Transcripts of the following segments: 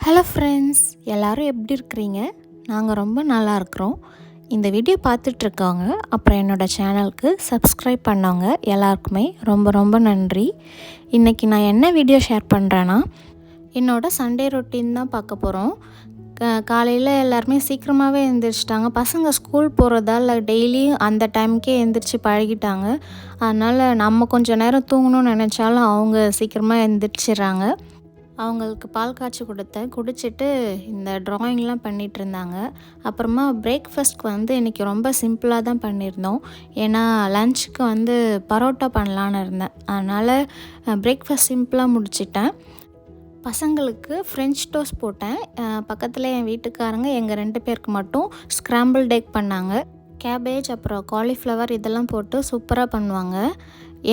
Hello friends, எல்லோரும் எப்படி இருக்கிறீங்க? நாங்கள் ரொம்ப நல்லா இருக்கிறோம். இந்த வீடியோ பார்த்துட்ருக்கவங்க, அப்புறம் என்னோடய சேனலுக்கு சப்ஸ்கிரைப் பண்ணவங்க எல்லாருக்குமே ரொம்ப ரொம்ப நன்றி. இன்றைக்கி நான் என்ன வீடியோ ஷேர் பண்ணுறேன்னா, என்னோடய சண்டே ரொட்டீன் தான் பார்க்க போகிறோம். காலையில் எல்லாருமே சீக்கிரமாகவே எழுந்திரிச்சிட்டாங்க. பசங்க ஸ்கூல் போகிறதால டெய்லியும் அந்த டைமுக்கே எழுந்திரிச்சி பழகிட்டாங்க. அதனால் நம்ம கொஞ்சம் நேரம் தூங்கணும்னு நினச்சாலும் அவங்க சீக்கிரமாக எழுந்திரிச்சிட்றாங்க. அவங்களுக்கு பால் காய்ச்சி கொடுத்தேன். குடிச்சிட்டு இந்த ட்ராயிங்லாம் பண்ணிகிட்டு இருந்தாங்க. அப்புறமா பிரேக்ஃபாஸ்ட்க்கு இன்றைக்கி ரொம்ப சிம்பிளாக தான் பண்ணியிருந்தோம். ஏன்னா லஞ்சுக்கு பரோட்டா பண்ணலான்னு இருந்தேன். அதனால் பிரேக்ஃபாஸ்ட் சிம்பிளாக முடிச்சிட்டேன். பசங்களுக்கு ஃப்ரெஞ்ச் டோஸ்ட் போட்டேன். பக்கத்தில் என் வீட்டுக்காரங்க எங்கள் 2 பேருக்கு மட்டும் ஸ்க்ராம்பிள் எக் பண்ணாங்க. கேபேஜ் அப்புறம் காலிஃப்ளவர் இதெல்லாம் போட்டு சூப்பராக பண்ணுவாங்க.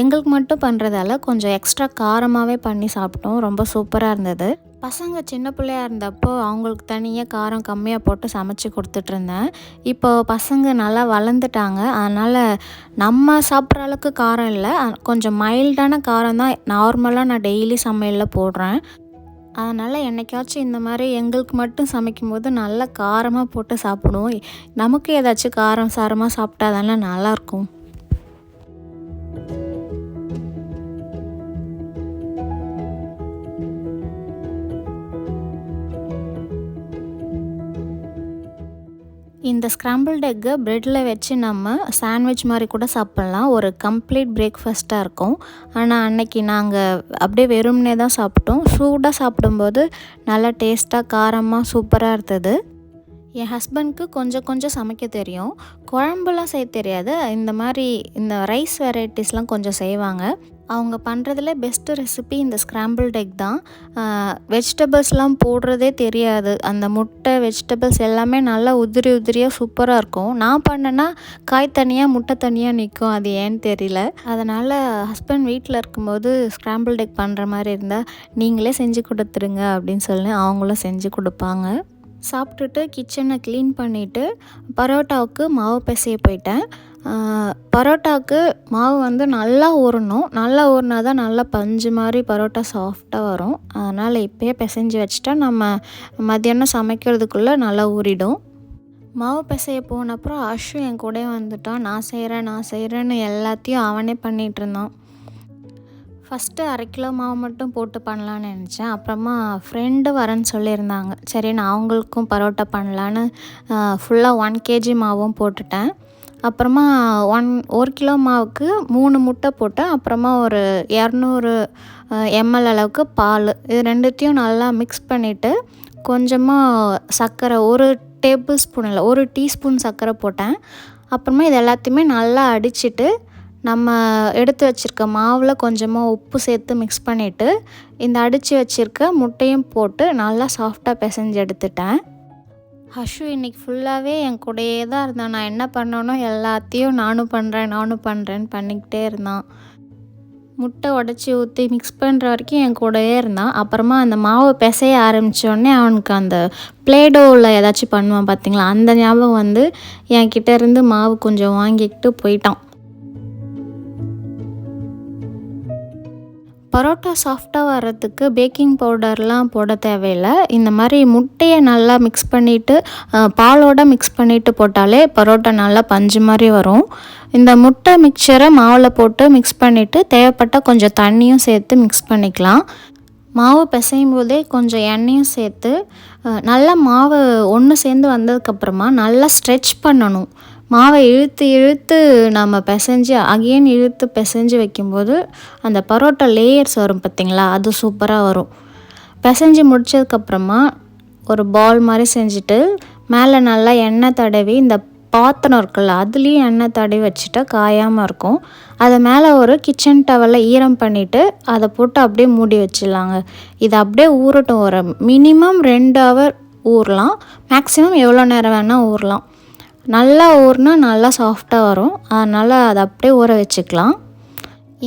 எங்களுக்கு மட்டும் பண்ணுறதால கொஞ்சம் எக்ஸ்ட்ரா காரமாகவே பண்ணி சாப்பிட்டோம். ரொம்ப சூப்பராக இருந்தது. பசங்க சின்ன பிள்ளையாக இருந்தப்போ அவங்களுக்கு தனியாக காரம் கம்மியாக போட்டு சமைச்சு கொடுத்துட்ருந்தேன். இப்போ பசங்க நல்லா வளர்ந்துட்டாங்க. அதனால் நம்ம சாப்பிட்ற அளவுக்கு காரம் இல்லை, கொஞ்சம் மைல்டான காரம் தான் நார்மலாக நான் டெய்லி சமையலில் போடுறேன். அதனால் என்றைக்காச்சும் இந்த மாதிரி எங்களுக்கு மட்டும் சமைக்கும்போது நல்லா காரமாக போட்டு சாப்பிடுவோம். நமக்கு ஏதாச்சும் காரம் சாரமாக சாப்பிட்டா தானே நல்லாயிருக்கும். இந்த ஸ்க்ராம்பிள்டு எக்கை ப்ரெட்டில் வச்சு நம்ம சாண்ட்விச் மாதிரி கூட சாப்பிட்லாம். ஒரு கம்ப்ளீட் பிரேக்ஃபாஸ்ட்டாக இருக்கும். ஆனால் அன்னைக்கு நாங்கள் அப்படியே வெறும்னே தான் சாப்பிட்டோம். சூடாக சாப்பிடும்போது நல்லா டேஸ்ட்டாக காரமாக சூப்பராக இருந்தது. என் ஹஸ்பண்ட்க்கு கொஞ்சம் கொஞ்சம் சமைக்க தெரியும். குழம்புலாம் செய்ய தெரியாது. இந்த ரைஸ் வெரைட்டிஸ்லாம் கொஞ்சம் செய்வாங்க. அவங்க பண்ணுறதுல பெஸ்ட்டு ரெசிபி இந்த ஸ்க்ராம்பிள்டு எக் தான். வெஜிடபிள்ஸ்லாம் போடுறதே தெரியாது. அந்த முட்டை வெஜிடபிள்ஸ் எல்லாமே நல்லா உதிரி உதிரியாக சூப்பராக இருக்கும். நான் பண்ணேன்னா காய் தனியாக முட்டை தனியாக நிற்கும். அது ஏன்னு தெரியல. அதனால் ஹஸ்பண்ட் வீட்டில் இருக்கும்போது ஸ்க்ராம்பிள்டு எக் பண்ணுற மாதிரி இருந்தால் நீங்களே செஞ்சு கொடுத்துருங்க அப்படின்னு சொல்லி அவங்களும் செஞ்சு கொடுப்பாங்க. சாப்பிட்டுட்டு கிச்சனை க்ளீன் பண்ணிவிட்டு பரோட்டாவுக்கு மாவு பிசைய போயிட்டேன். பரோட்டாவுக்கு மாவு நல்லா ஊறணும். நல்லா ஊறினா தான் நல்லா பஞ்சு மாதிரி பரோட்டா சாஃப்டாக வரும். அதனால் இப்போயே பிசைஞ்சு வச்சுட்டா நம்ம மத்தியானம் சமைக்கிறதுக்குள்ளே நல்லா ஊறிடும். மாவு பிசைய போனப்புறம் அஷு என் கூட வந்துட்டான். நான் செய்கிறேன்னு எல்லாத்தையும் அவனே பண்ணிகிட்ருந்தான். ஃபஸ்ட்டு 1/2 கிலோ மாவு மட்டும் போட்டு பண்ணலான்னு நினச்சேன். அப்புறமா ஃப்ரெண்டு வரேன்னு சொல்லியிருந்தாங்க. சரி, நான் அவங்களுக்கும் பரோட்டா பண்ணலான்னு ஃபுல்லாக 1 kg மாவும் போட்டுட்டேன். அப்புறமா 1 கிலோ மாவுக்கு 3 முட்டை போட்டேன். அப்புறமா ஒரு 200 ml அளவுக்கு பால், இது ரெண்டுத்தையும் நல்லா மிக்ஸ் பண்ணிவிட்டு கொஞ்சமாக சர்க்கரை 1 டேபிள் ஸ்பூன் இல்லை 1 டீஸ்பூன் சர்க்கரை போட்டேன். அப்புறமா இது எல்லாத்தையுமே நல்லா அடிச்சுட்டு நம்ம எடுத்து வச்சுருக்க மாவில் கொஞ்சமாக உப்பு சேர்த்து மிக்ஸ் பண்ணிவிட்டு இந்த அடித்து வச்சுருக்க முட்டையும் போட்டு நல்லா சாஃப்டாக பிசைஞ்சு எடுத்துட்டேன். ஹஷு இன்றைக்கி ஃபுல்லாகவே என் கூடயே தான் இருந்தான். நான் என்ன பண்ணனோ எல்லாத்தையும் நானும் பண்ணுறேன்னு பண்ணிக்கிட்டே இருந்தான். முட்டை உடச்சி ஊற்றி மிக்ஸ் பண்ணுற வரைக்கும் என் கூடயே இருந்தான். அப்புறமா அந்த மாவை பிசைய ஆரம்பித்தோடனே அவனுக்கு அந்த ப்ளேடோவில் ஏதாச்சும் பண்ணுவான் பார்த்திங்களா, அந்த ஞாபகம் என்கிட்ட இருந்து மாவு கொஞ்சம் வாங்கிக்கிட்டு போயிட்டான். பரோட்டா சாஃப்டாக வர்றதுக்கு பேக்கிங் பவுடர்லாம் போட தேவையில்லை. இந்த மாதிரி முட்டையை நல்லா மிக்ஸ் பண்ணிவிட்டு பாலோடு மிக்ஸ் பண்ணிவிட்டு போட்டாலே பரோட்டா நல்லா பஞ்சு மாதிரி வரும். இந்த முட்டை மிக்சரை மாவில் போட்டு மிக்ஸ் பண்ணிவிட்டு தேவைப்பட்டால் கொஞ்சம் தண்ணியும் சேர்த்து மிக்ஸ் பண்ணிக்கலாம். மாவு பிசையும் போதே கொஞ்சம் எண்ணெயும் சேர்த்து நல்லா மாவு ஒன்று சேர்ந்து வந்ததுக்கப்புறமா நல்லா ஸ்ட்ரெச் பண்ணணும். மாவை இழுத்து நம்ம இழுத்து பிசைஞ்சு வைக்கும்போது அந்த பரோட்டா லேயர்ஸ் வரும் பார்த்திங்களா, அது சூப்பராக வரும். பிசைஞ்சு முடித்ததுக்கப்புறமா ஒரு பால் மாதிரி செஞ்சுட்டு மேலே நல்லா எண்ணெய் தடவி இந்த பாத்திரம் இருக்குல்ல அதுலேயும் எண்ணெய் தடவி வச்சுட்டா காயாமல் இருக்கும். அதை மேலே ஒரு கிச்சன் டவலில் ஈரம் பண்ணிவிட்டு அதை போட்டு அப்படியே மூடி வச்சிடலாங்க. இது அப்படியே ஊறட்டும். ஒரு மினிமம் 2 hour ஊறலாம். மேக்ஸிமம் எவ்வளோ நேரம் வேணால் ஊறலாம். நல்லா ஊறினா நல்லா சாஃப்டாக வரும். அதனால் அதை அப்படியே ஊற வச்சுக்கலாம்.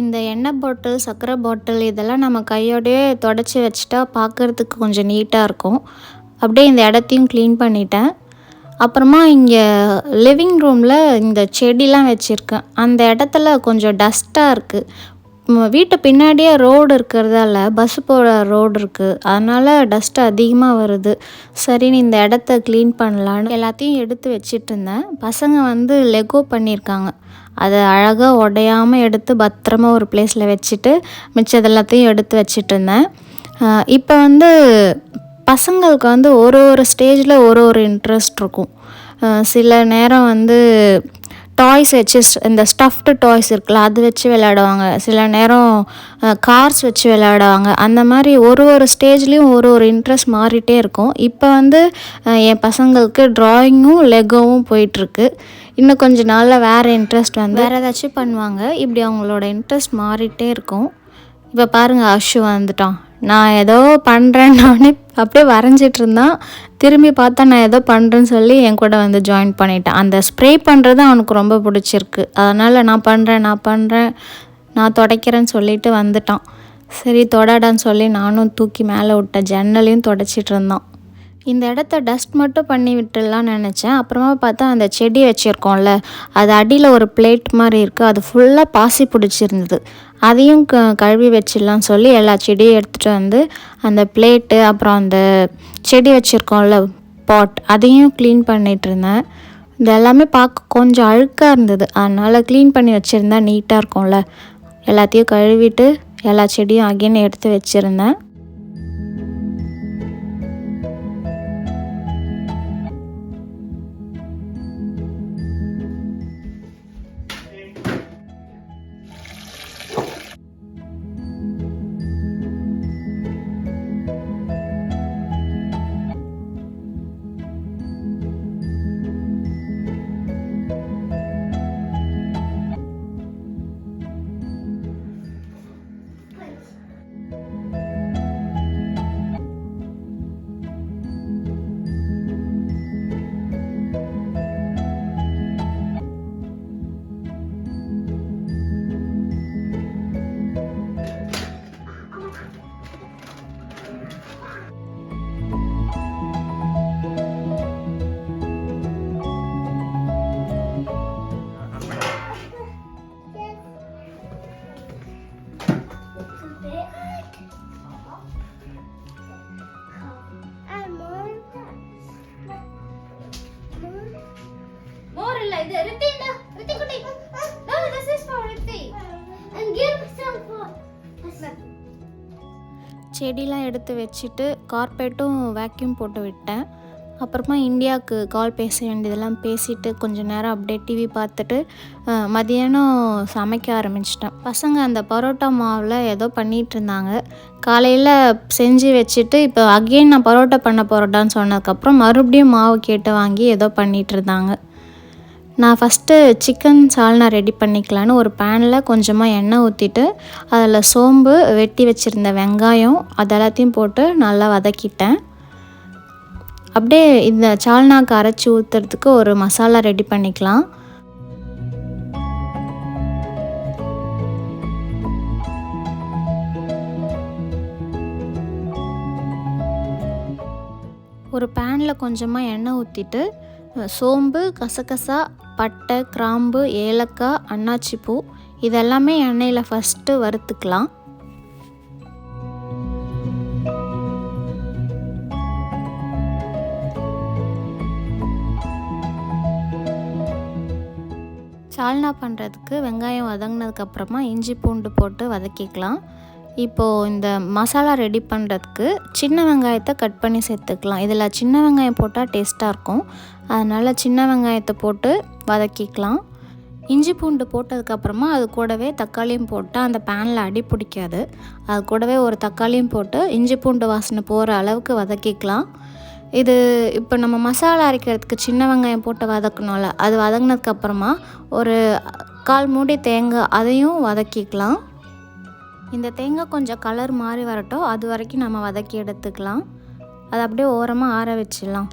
இந்த எண்ணெய் பாட்டில், சர்க்கரை பாட்டில் இதெல்லாம் நம்ம கையோடையே தொடச்சி வச்சுட்டா பார்க்குறதுக்கு கொஞ்சம் நீட்டாக இருக்கும். அப்படியே இந்த இடத்தையும் க்ளீன் பண்ணிட்டேன். அப்புறமா இங்கே லிவிங் ரூமில் இந்த செடிலாம் வச்சுருக்கேன். அந்த இடத்துல கொஞ்சம் டஸ்ட்டாக இருக்குது. வீட்டு பின்னாடியே ரோடு இருக்கிறதால பஸ்ஸு போகிற ரோடு இருக்குது, அதனால் டஸ்ட்டு அதிகமாக வருது. சரின்னு இந்த இடத்த க்ளீன் பண்ணலான்னு எல்லாத்தையும் எடுத்து வச்சிட்ருந்தேன். பசங்க வந்து லெகோ பண்ணியிருக்காங்க, அதை அழகாக உடையாமல் எடுத்து பத்திரமா ஒரு பிளேஸில் வச்சுட்டு மிச்சது எல்லாத்தையும் எடுத்து வச்சிட்ருந்தேன். இப்போ வந்து பசங்களுக்கு வந்து ஒரு ஒரு ஸ்டேஜில் ஒரு ஒரு இன்ட்ரெஸ்ட் இருக்கும். சில நேரம் வந்து டாய்ஸ் வச்சு இந்த ஸ்டஃப்டு டாய்ஸ் இருக்குல்ல, அது வச்சு விளையாடுவாங்க. சில நேரம் கார்ஸ் வச்சு விளையாடுவாங்க. அந்த மாதிரி ஒரு ஒரு ஸ்டேஜ்லேயும் ஒரு ஒரு இன்ட்ரெஸ்ட் மாறிட்டே இருக்கும். இப்போ வந்து என் பசங்களுக்கு ட்ராயிங்கும் லெகோவும் போயிட்டுருக்கு. இன்னும் கொஞ்சம் நாளில் வேறு இன்ட்ரெஸ்ட் வந்து வேறு ஏதாச்சும் பண்ணுவாங்க. இப்படி அவங்களோட இன்ட்ரெஸ்ட் மாறிட்டே இருக்கும். இப்போ பாருங்கள், அஷு வந்துட்டான். நான் ஏதோ பண்ணுறேன்னு அப்படியே வரைஞ்சிட்டு இருந்தான். திரும்பி பார்த்தா நான் ஏதோ பண்ணுறேன்னு சொல்லி என் கூட வந்து ஜாயின் பண்ணிட்டான். அந்த ஸ்ப்ரே பண்ணுறது அவனுக்கு ரொம்ப பிடிச்சிருக்கு. அதனால் நான் பண்ணுறேன் நான் துடைக்கிறேன்னு சொல்லிட்டு வந்துட்டான். சரி தொடடான்னு சொல்லி நானும் தூக்கி மேலே விட்டேன். ஜன்னலையும் துடைச்சிட்டு இருந்தான். இந்த இடத்த டஸ்ட் மட்டும் பண்ணி விட்டுடலான்னு நினச்சேன். அப்புறமா பார்த்தா அந்த செடி வச்சுருக்கோம்ல, அது அடியில் ஒரு பிளேட் மாதிரி இருக்குது, அது ஃபுல்லாக பாசி பிடிச்சிருந்தது. அதையும் கழுவி வச்சிடலான்னு சொல்லி எல்லா செடியும் எடுத்துகிட்டு வந்து அந்த பிளேட்டு அப்புறம் அந்த செடி வச்சுருக்கோம்ல பாட், அதையும் க்ளீன் பண்ணிகிட்டு இருந்தேன். இது எல்லாமே பார்க்க கொஞ்சம் அழுக்காக இருந்தது, அதனால் க்ளீன் பண்ணி வச்சுருந்தா நீட்டாக இருக்கும்ல. எல்லாத்தையும் கழுவிட்டு எல்லா செடியும் அகைன் எடுத்து வச்சுருந்தேன். செடிலாம் எடுத்து வச்சுட்டு கார்பெட்டும் வேக்யூம் போட்டு விட்டேன். அப்புறமா இந்தியாவுக்கு கால் பேச வேண்டியதெல்லாம் பேசிவிட்டு கொஞ்சம் நேரம் அப்படியே டிவி பார்த்துட்டு மதியானம் சமைக்க ஆரம்பிச்சிட்டேன். பசங்க அந்த பரோட்டா மாவில் ஏதோ பண்ணிகிட்டு இருந்தாங்க. காலையில் செஞ்சு வச்சுட்டு இப்போ அகெயின் நான் பரோட்டா பண்ண போகிறோட்டான்னு சொன்னதுக்கப்புறம் மறுபடியும் மாவு கேட்டு வாங்கி ஏதோ பண்ணிகிட்டு இருந்தாங்க. நான் ஃபஸ்ட்டு சிக்கன் சால்னா ரெடி பண்ணிக்கலான்னு ஒரு பேனில் கொஞ்சமாக எண்ணெய் ஊற்றிட்டு அதில் சோம்பு, வெட்டி வச்சுருந்த வெங்காயம் அதெல்லாத்தையும் போட்டு நல்லா வதக்கிட்டேன். அப்படியே இந்த சால்னாக்கு அரைச்சி ஊற்றுறதுக்கு ஒரு மசாலா ரெடி பண்ணிக்கலாம். ஒரு பேனில் கொஞ்சமாக எண்ணெய் ஊற்றிட்டு சோம்பு, கசகசா, பட்டை, கிராம்பு, ஏலக்காய், அன்னாச்சிப்பூ இதெல்லாமே எண்ணெயில் ஃபஸ்ட்டு வறுத்துக்கலாம். சால்னா பண்ணுறதுக்கு வெங்காயம் வதங்கினதுக்கப்புறமா இஞ்சி பூண்டு போட்டு வதக்கிக்கலாம். இப்போது இந்த மசாலா ரெடி பண்ணுறதுக்கு சின்ன வெங்காயத்தை கட் பண்ணி சேர்த்துக்கலாம். இதில் சின்ன வெங்காயம் போட்டால் டேஸ்ட்டாக இருக்கும், அதனால் சின்ன வெங்காயத்தை போட்டு வதக்கிக்கலாம். இஞ்சி பூண்டு போட்டதுக்கப்புறமா அது கூடவே தக்காளியும் போட்டால் அந்த பேனில் அடி பிடிக்காது. அது கூடவே ஒரு தக்காளியும் போட்டு இஞ்சி பூண்டு வாசனை போகிற அளவுக்கு வதக்கிக்கலாம். இது இப்போ நம்ம மசாலா அரைக்கிறதுக்கு சின்ன வெங்காயம் போட்டு வதக்கணும்ல, அது வதங்கினதுக்கப்புறமா ஒரு 1/4 மூடி தேங்காய் அதையும் வதக்கிக்கலாம். இந்த தேங்காய் கொஞ்சம் கலர் மாறி வரட்டும், அது வரைக்கும் நம்ம வதக்கி எடுத்துக்கலாம். அதை அப்படியே ஓரமாக ஆற வச்சிடலாம்.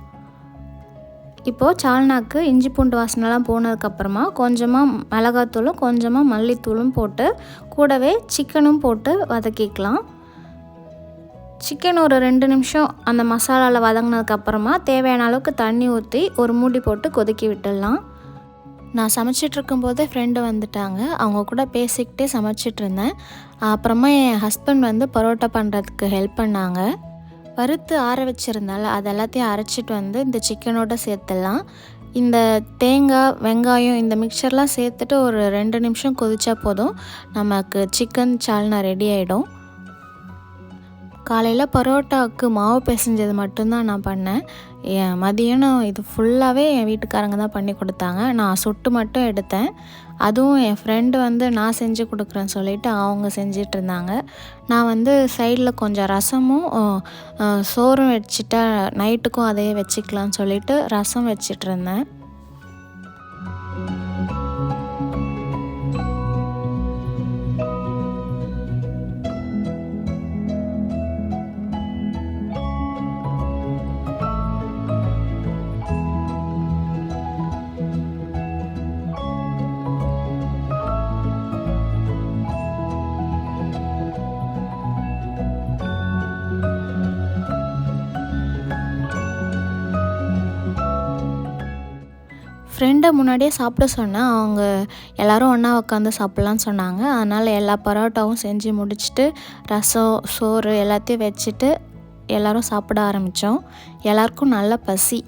இப்போது சால்னாக்கு இஞ்சி பூண்டு வாசனைலாம் போனதுக்கப்புறமா கொஞ்சமாக மிளகாத்தூளும் கொஞ்சமாக மல்லித்தூளும் போட்டு கூடவே சிக்கனும் போட்டு வதக்கிக்கலாம். சிக்கன் ஒரு 2 நிமிஷம் அந்த மசாலாவில் வதங்கினதுக்கப்புறமா தேவையான அளவுக்கு தண்ணி ஊற்றி ஒரு மூடி போட்டு கொதிக்க விட்டுடலாம். நான் சமைச்சிட்ருக்கும்போதே ஃப்ரெண்டு வந்துட்டாங்க. அவங்க கூட பேசிக்கிட்டே சமைச்சிட்ருந்தேன். அப்புறமா என் ஹஸ்பண்ட் வந்து பரோட்டா பண்ணுறதுக்கு ஹெல்ப் பண்ணாங்க. வறுத்து ஆற வச்சுருந்தால அது எல்லாத்தையும் அரைச்சிட்டு வந்து இந்த சிக்கனோட சேர்த்துடலாம். இந்த தேங்காய், வெங்காயம் இந்த மிக்சர்லாம் சேர்த்துட்டு ஒரு 2 நிமிஷம் கொதிச்சா போதும், நமக்கு சிக்கன் சால்னா ரெடி ஆகிடும். காலையில் பரோட்டாவுக்கு மாவு பிசைஞ்சது மட்டும்தான் நான் பண்ணேன். மதியானம் இது ஃபுல்லாகவே என் வீட்டுக்காரங்க தான் பண்ணி கொடுத்தாங்க. நான் சுட்டு மட்டும் எடுத்தேன். அதுவும் என் ஃப்ரெண்டு வந்து நான் செஞ்சு கொடுக்குறேன்னு சொல்லிவிட்டு அவங்க செஞ்சிட்ருந்தாங்க. நான் வந்து சைடில் கொஞ்சம் ரசமும் சோறும் வச்சுட்டா நைட்டுக்கும் அதையே வச்சுக்கலான்னு சொல்லிவிட்டு ரசம் வச்சிட்ருந்தேன். ஃப்ரெண்டை முன்னாடியே சாப்பிட சொன்னேன். அவங்க எல்லோரும் ஒன்றா உட்காந்து சாப்பிட்லான்னு சொன்னாங்க. அதனால் எல்லா பரோட்டாவும் செஞ்சு முடிச்சுட்டு ரசம், சோறு எல்லாத்தையும் வச்சுட்டு எல்லோரும் சாப்பிட ஆரம்பித்தோம். எல்லாருக்கும் நல்ல பசி.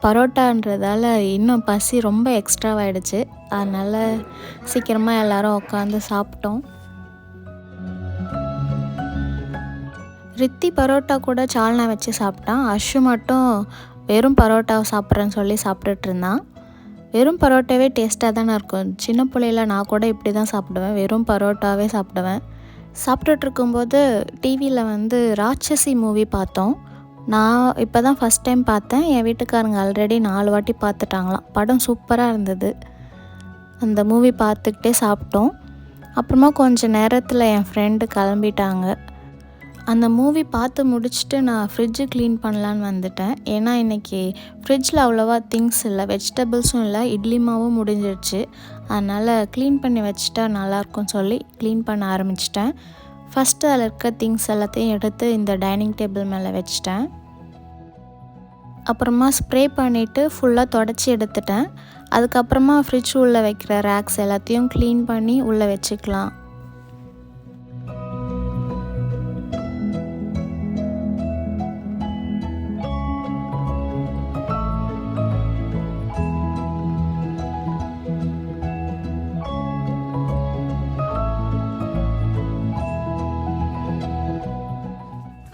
பரோட்டான்றதால இன்னும் பசி ரொம்ப எக்ஸ்ட்ராவாகிடுச்சு. அதனால் சீக்கிரமாக எல்லோரும் உட்காந்து சாப்பிட்டோம். ரித்தி பரோட்டா கூட சால்னா வச்சு சாப்பிட்டான். அஷு மட்டும் வெறும் பரோட்டாவை சாப்பிட்றேன்னு சொல்லி சாப்பிட்டுட்டு இருந்தான். வெறும் பரோட்டாவே டேஸ்ட்டாக தானே இருக்கும். சின்ன பிள்ளையில நான் கூட இப்படி தான் சாப்பிடுவேன், வெறும் பரோட்டாவே சாப்பிடுவேன். சாப்பிட்டுட்ருக்கும்போது டிவியில் வந்து ராட்சசி மூவி பார்த்தோம். நான் இப்போ தான் ஃபஸ்ட் டைம் பார்த்தேன். என் வீட்டுக்காரங்க ஆல்ரெடி 4 வாட்டி பார்த்துட்டாங்களாம். படம் சூப்பராக இருந்தது. அந்த மூவி பார்த்துக்கிட்டே சாப்பிட்டோம். அப்புறமா கொஞ்சம் நேரத்தில் என் ஃப்ரெண்டு கிளம்பிட்டாங்க. அந்த மூவி பார்த்து முடிச்சுட்டு நான் ஃப்ரிட்ஜு க்ளீன் பண்ணலான்னு வந்துட்டேன். ஏன்னா இன்றைக்கி ஃப்ரிட்ஜில் அவ்வளோவா திங்ஸ் இல்லை, வெஜிடபிள்ஸும் இல்லை, இட்லி மாவும் முடிஞ்சிடுச்சு. அதனால் க்ளீன் பண்ணி வச்சுட்டா நல்லாயிருக்கும்னு சொல்லி க்ளீன் பண்ண ஆரம்பிச்சிட்டேன். ஃபஸ்ட்டு அதில் இருக்க திங்ஸ் எல்லாத்தையும் எடுத்து இந்த டைனிங் டேபிள் மேலே வச்சிட்டேன். அப்புறமா ஸ்ப்ரே பண்ணிவிட்டு ஃபுல்லாக தொடச்சி எடுத்துட்டேன். அதுக்கப்புறமா ஃப்ரிட்ஜ் உள்ளே வைக்கிற ரேக்ஸ் எல்லாத்தையும் க்ளீன் பண்ணி உள்ளே வச்சுக்கலாம்.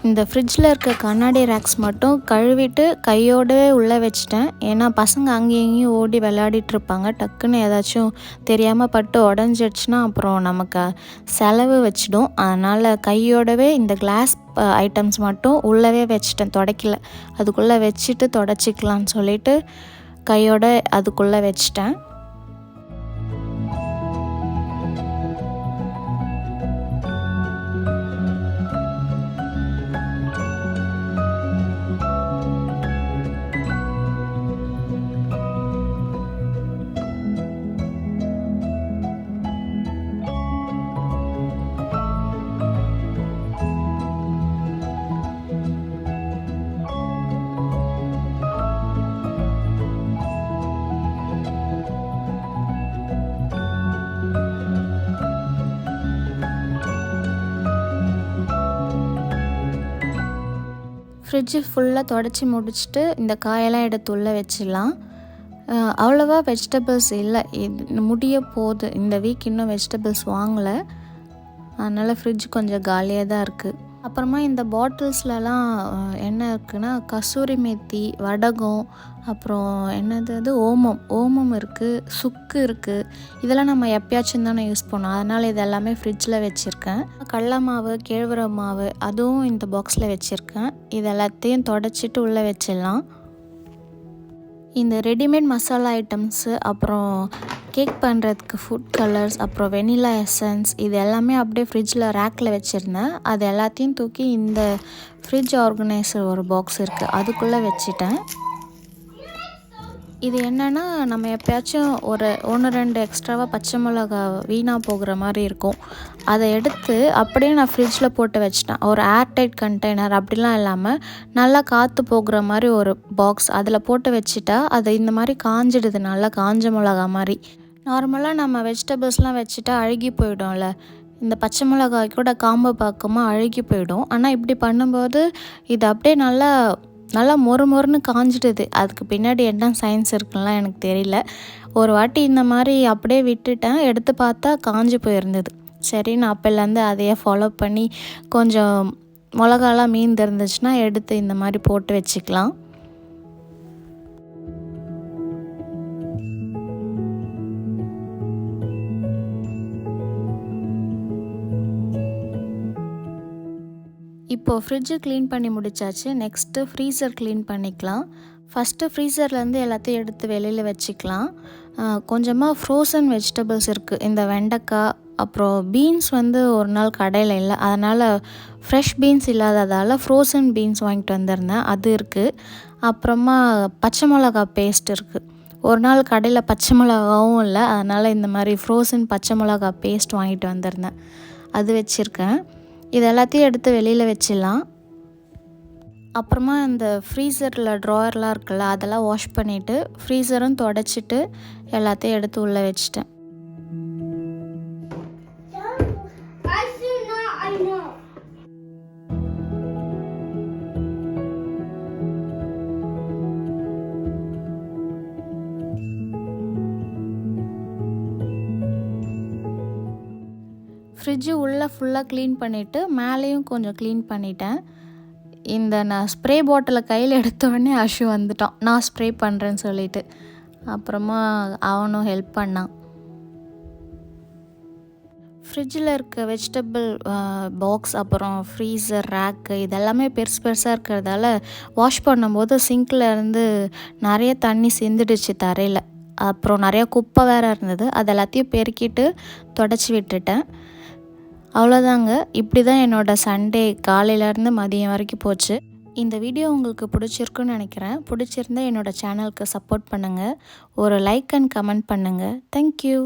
இந்த ஃப்ரிட்ஜில் இருக்க கண்ணாடி ரேக்ஸ் மட்டும் கழுவிட்டு கையோடவே உள்ளே வச்சிட்டேன். ஏன்னா பசங்க அங்கேயும் இங்கேயும் ஓடி விளையாடிட்டுருப்பாங்க. டக்குன்னு ஏதாச்சும் தெரியாமல் பட்டு உடஞ்சிடுச்சுன்னா அப்புறம் நமக்கு செலவு வச்சிடும். அதனால் கையோடவே இந்த கிளாஸ் ஐட்டம்ஸ் மட்டும் உள்ளவே வச்சிட்டேன், துடைக்கல. அதுக்குள்ளே வச்சுட்டு துடைச்சிக்கலான்னு சொல்லிவிட்டு கையோட அதுக்குள்ளே வச்சிட்டேன். ஃப்ரிட்ஜு ஃபுல்லாக தொடச்சி முடிச்சுட்டு இந்த காயெல்லாம் எடுத்து உள்ளே வச்சிடலாம். அவ்வளோவா வெஜிடபிள்ஸ் இல்லை, இது முடிய போகுது. இந்த வீக் இன்னும் வெஜிடபிள்ஸ் வாங்கலை. அதனால் ஃப்ரிட்ஜ் கொஞ்சம் காலியாக தான் இருக்குது. அப்புறமா இந்த பாட்டில்ஸ்லலாம் என்ன இருக்குன்னா கசூரி மேத்தி, வடகம், அப்புறம் என்னது ஓமம் இருக்குது, சுக்கு இருக்குது. இதெல்லாம் நம்ம எப்பயாச்சும் தானே யூஸ் பண்ணோம். அதனால் இது எல்லாமே ஃப்ரிட்ஜில் வச்சுருக்கேன். கடல மாவு, கேழ்வரகு மாவு அதுவும் இந்த பாக்ஸில் வச்சுருக்கேன். இது எல்லாத்தையும் தொடச்சிட்டு உள்ளே வச்சிடலாம். இந்த ரெடிமேட் மசாலா ஐட்டம்ஸு, அப்புறம் கேக் பண்ணுறதுக்கு ஃபுட் கலர்ஸ், அப்புறம் வெனிலா எசன்ஸ் இது எல்லாமே அப்படியே ஃப்ரிட்ஜில் ரேக்கில் வச்சுருந்தேன். அது எல்லாத்தையும் தூக்கி இந்த ஃப்ரிட்ஜ் ஆர்கனைசர் ஒரு பாக்ஸ் இருக்குது, அதுக்குள்ளே வச்சுட்டேன். இது என்னென்னா நம்ம எப்போயாச்சும் ஒரு 1-2 எக்ஸ்ட்ராவாக பச்சை மிளகா வீணாக போகிற மாதிரி இருக்கும். அதை எடுத்து அப்படியே நான் ஃப்ரிட்ஜில் போட்டு வச்சிட்டேன். ஒரு ஏர்டைட் கண்டெய்னர் அப்படிலாம் இல்லாமல் நல்லா காற்று போகிற மாதிரி ஒரு பாக்ஸ் அதில் போட்டு வச்சுட்டா அது இந்த மாதிரி காஞ்சிடுது, நல்லா காஞ்ச மிளகா மாதிரி. நார்மலாக நம்ம வெஜிடபிள்ஸ்லாம் வச்சுட்டா அழுகி போயிடும்ல, இந்த பச்சை மிளகாய் கூட காம்பை பார்க்கும்போது அழுகி போயிடும். ஆனால் இப்படி பண்ணும்போது இது அப்படியே நல்லா நல்லா மொறு மொறுன்னு காஞ்சிடுது. அதுக்கு பின்னாடி என்ன சயின்ஸ் இருக்குன்னுலாம் எனக்கு தெரியல. ஒரு வாட்டி இந்த மாதிரி அப்படியே விட்டுட்டேன், எடுத்து பார்த்தா காஞ்சி போயிருந்தது. சரி, நான் அப்போலேருந்து அதையே ஃபாலோ பண்ணி கொஞ்சம் மிளகாலாம் மீந்திருந்துச்சுன்னா எடுத்து இந்த மாதிரி போட்டு வச்சுக்கலாம். இப்போது ஃப்ரிட்ஜு க்ளீன் பண்ணி முடித்தாச்சு. நெக்ஸ்ட்டு ஃப்ரீசர் க்ளீன் பண்ணிக்கலாம். ஃபஸ்ட்டு ஃப்ரீசர்லேருந்து எல்லாத்தையும் எடுத்து வெளியில் வச்சுக்கலாம். கொஞ்சமாக ஃப்ரோசன் வெஜிடபிள்ஸ் இருக்குது. இந்த வெண்டைக்காய், அப்புறம் பீன்ஸ் ஒரு நாள் கடையில் இல்லை, அதனால் ஃப்ரெஷ் பீன்ஸ் இல்லாததால் ஃப்ரோசன் பீன்ஸ் வாங்கிட்டு வந்திருந்தேன், அது இருக்குது. அப்புறமா பச்சை மிளகா பேஸ்ட் இருக்குது. ஒரு நாள் கடையில் பச்சை மிளகாவும் இல்லை, அதனால் இந்த மாதிரி ஃப்ரோசன் பச்சை மிளகா பேஸ்ட் வாங்கிட்டு வந்திருந்தேன், அது வச்சுருக்கேன். இது எல்லாத்தையும் எடுத்து வெளியில் வச்சிடலாம். அப்புறமா இந்த ஃப்ரீசரில் ட்ராயர்லாம் இருக்குல்ல, அதெல்லாம் வாஷ் பண்ணிவிட்டு ஃப்ரீசரும் துடைச்சிட்டு எல்லாத்தையும் எடுத்து உள்ளே வச்சிட்டேன். ஃப்ரிட்ஜு உள்ளே ஃபுல்லாக க்ளீன் பண்ணிவிட்டு மேலேயும் கொஞ்சம் க்ளீன் பண்ணிட்டேன். நான் ஸ்ப்ரே பாட்டிலை கையில் எடுத்தோடனே அஷு வந்துட்டான், நான் ஸ்ப்ரே பண்ணுறேன்னு சொல்லிட்டு. அப்புறமா அவனும் ஹெல்ப் பண்ணான். ஃப்ரிட்ஜில் இருக்க வெஜிடபிள் பாக்ஸ், அப்புறம் ஃப்ரீசர் ரேக்கு, இதெல்லாமே பெருசு பெருசாக இருக்கிறதால வாஷ் பண்ணும்போது சிங்கில் இருந்து நிறைய தண்ணி சிந்துடுச்சு தரையில். அப்புறம் நிறையா குப்பை வேறு இருந்தது, அது எல்லாத்தையும் பெருக்கிட்டு தொடச்சி விட்டுட்டேன். அவ்வளோதாங்க. இப்படி தான் என்னோடய சண்டே காலையிலேருந்து மதியம் வரைக்கும் போச்சு. இந்த வீடியோ உங்களுக்கு பிடிச்சிருக்குன்னு நினைக்கிறேன். பிடிச்சிருந்தா என்னோடய சேனலுக்கு சப்போர்ட் பண்ணுங்கள். ஒரு லைக் அண்ட் கமெண்ட் பண்ணுங்கள். தேங்க்யூ.